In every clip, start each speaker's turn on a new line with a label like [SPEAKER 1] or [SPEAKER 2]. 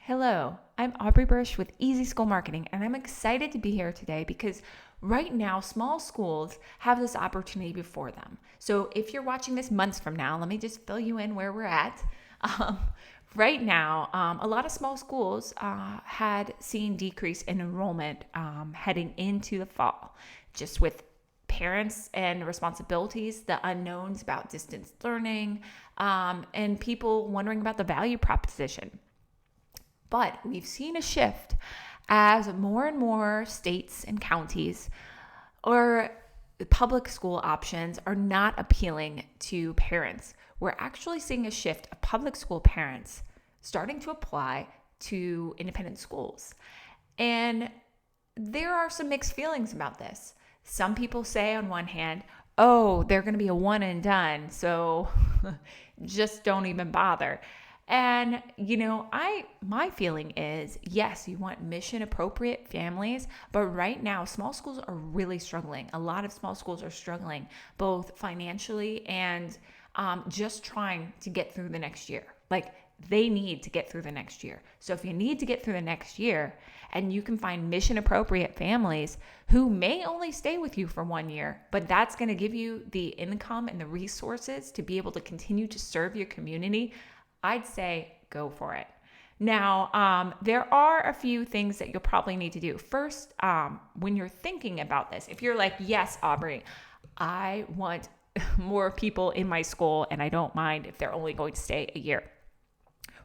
[SPEAKER 1] Hello, I'm Aubrey Bursch with Easy School Marketing, and I'm excited to be here today because right now, small schools have this opportunity before them. So if you're watching this months from now, let me just fill you in where we're at. Um, right now, a lot of small schools had seen decrease in enrollment heading into the fall, just with parents and responsibilities, the unknowns about distance learning, and people wondering about the value proposition. But we've seen a shift as more and more states and counties or public school options are not appealing to parents. We're actually seeing a shift of public school parents starting to apply to independent schools. And there are some mixed feelings about this. Some people say on one hand, oh, they're going to be a one and done, so just don't even bother. And, my feeling is, yes, you want mission appropriate families, but right now, small schools are really struggling. A lot of small schools are struggling, both financially and just trying to get through the next year. Like, they need to get through the next year. So if you need to get through the next year and you can find mission appropriate families who may only stay with you for 1 year, but that's going to give you the income and the resources to be able to continue to serve your community, I'd say go for it. Now, there are a few things that you'll probably need to do. First, when you're thinking about this, if you're like, yes, Aubrey, I want more people in my school and I don't mind if they're only going to stay a year.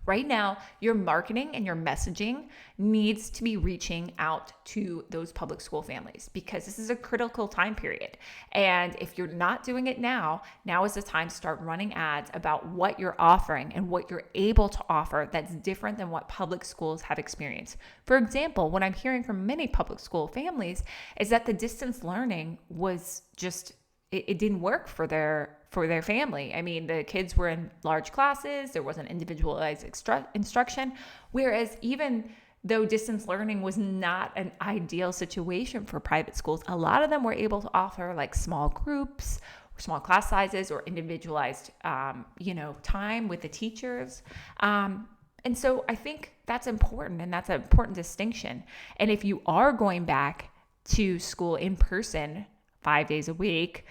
[SPEAKER 1] Right now, your marketing and your messaging needs to be reaching out to those public school families because this is a critical time period. And if you're not doing it now is the time to start running ads about what you're offering and what you're able to offer that's different than what public schools have experienced. For example, what I'm hearing from many public school families is that the distance learning was just it didn't work for their family. I mean, the kids were in large classes, there wasn't individualized instruction, whereas even though distance learning was not an ideal situation for private schools, a lot of them were able to offer like small groups, small class sizes, or individualized, time with the teachers. And so I think that's important, and that's an important distinction. And if you are going back to school in person 5 days a week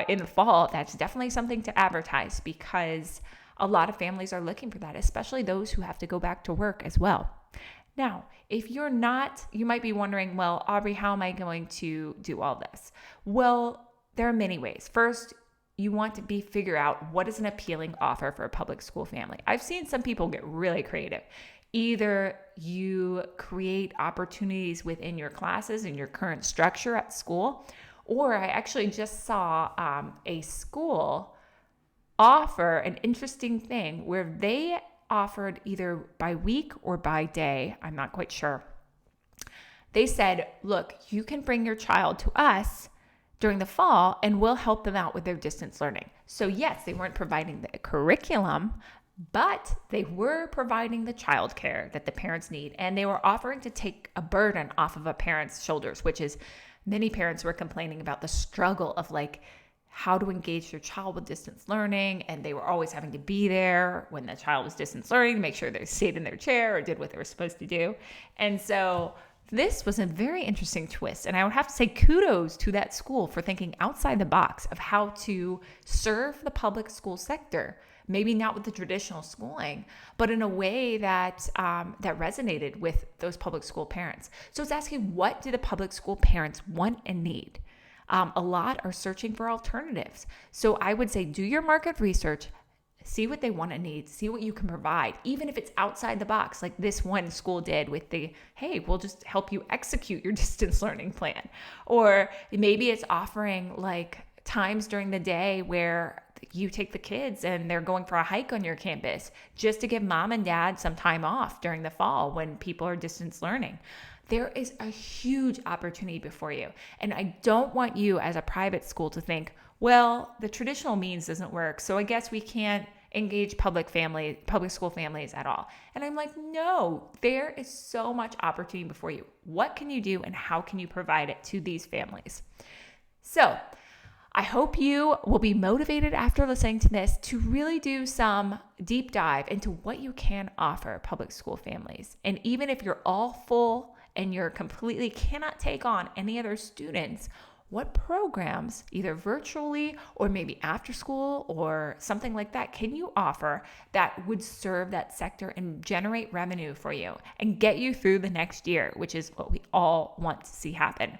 [SPEAKER 1] in the fall, that's definitely something to advertise because a lot of families are looking for that, especially those who have to go back to work as well. Now, if you're not, you might be wondering, well, Aubrey, how am I going to do all this? Well, there are many ways. First, you want to figure out what is an appealing offer for a public school family. I've seen some people get really creative. Either you create opportunities within your classes and your current structure at school, or I actually just saw a school offer an interesting thing where they offered either by week or by day, I'm not quite sure. They said, look, you can bring your child to us during the fall and we'll help them out with their distance learning. So yes, they weren't providing the curriculum, but they were providing the childcare that the parents need. And they were offering to take a burden off of a parent's shoulders, which is many parents were complaining about the struggle of like how to engage their child with distance learning. And they were always having to be there when the child was distance learning to make sure they stayed in their chair or did what they were supposed to do. And so this was a very interesting twist. And I would have to say kudos to that school for thinking outside the box of how to serve the public school sector. Maybe not with the traditional schooling, but in a way that that resonated with those public school parents. So it's asking, what do the public school parents want and need? A lot are searching for alternatives. So I would say do your market research, see what they want and need, see what you can provide, even if it's outside the box, like this one school did with the, hey, we'll just help you execute your distance learning plan. Or maybe it's offering like times during the day where you take the kids and they're going for a hike on your campus just to give mom and dad some time off during the fall when people are distance learning. There is a huge opportunity before you. And I don't want you as a private school to think, well, the traditional means doesn't work, so I guess we can't engage public school families at all. And I'm like, no, there is so much opportunity before you. What can you do and how can you provide it to these families? So I hope you will be motivated after listening to this to really do some deep dive into what you can offer public school families. And even if you're all full and you're completely cannot take on any other students, what programs, either virtually or maybe after school or something like that, can you offer that would serve that sector and generate revenue for you and get you through the next year, which is what we all want to see happen.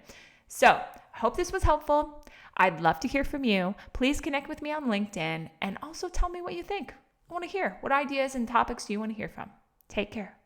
[SPEAKER 1] So, hope this was helpful. I'd love to hear from you. Please connect with me on LinkedIn and also tell me what you think. I want to hear what ideas and topics do you want to hear from. Take care.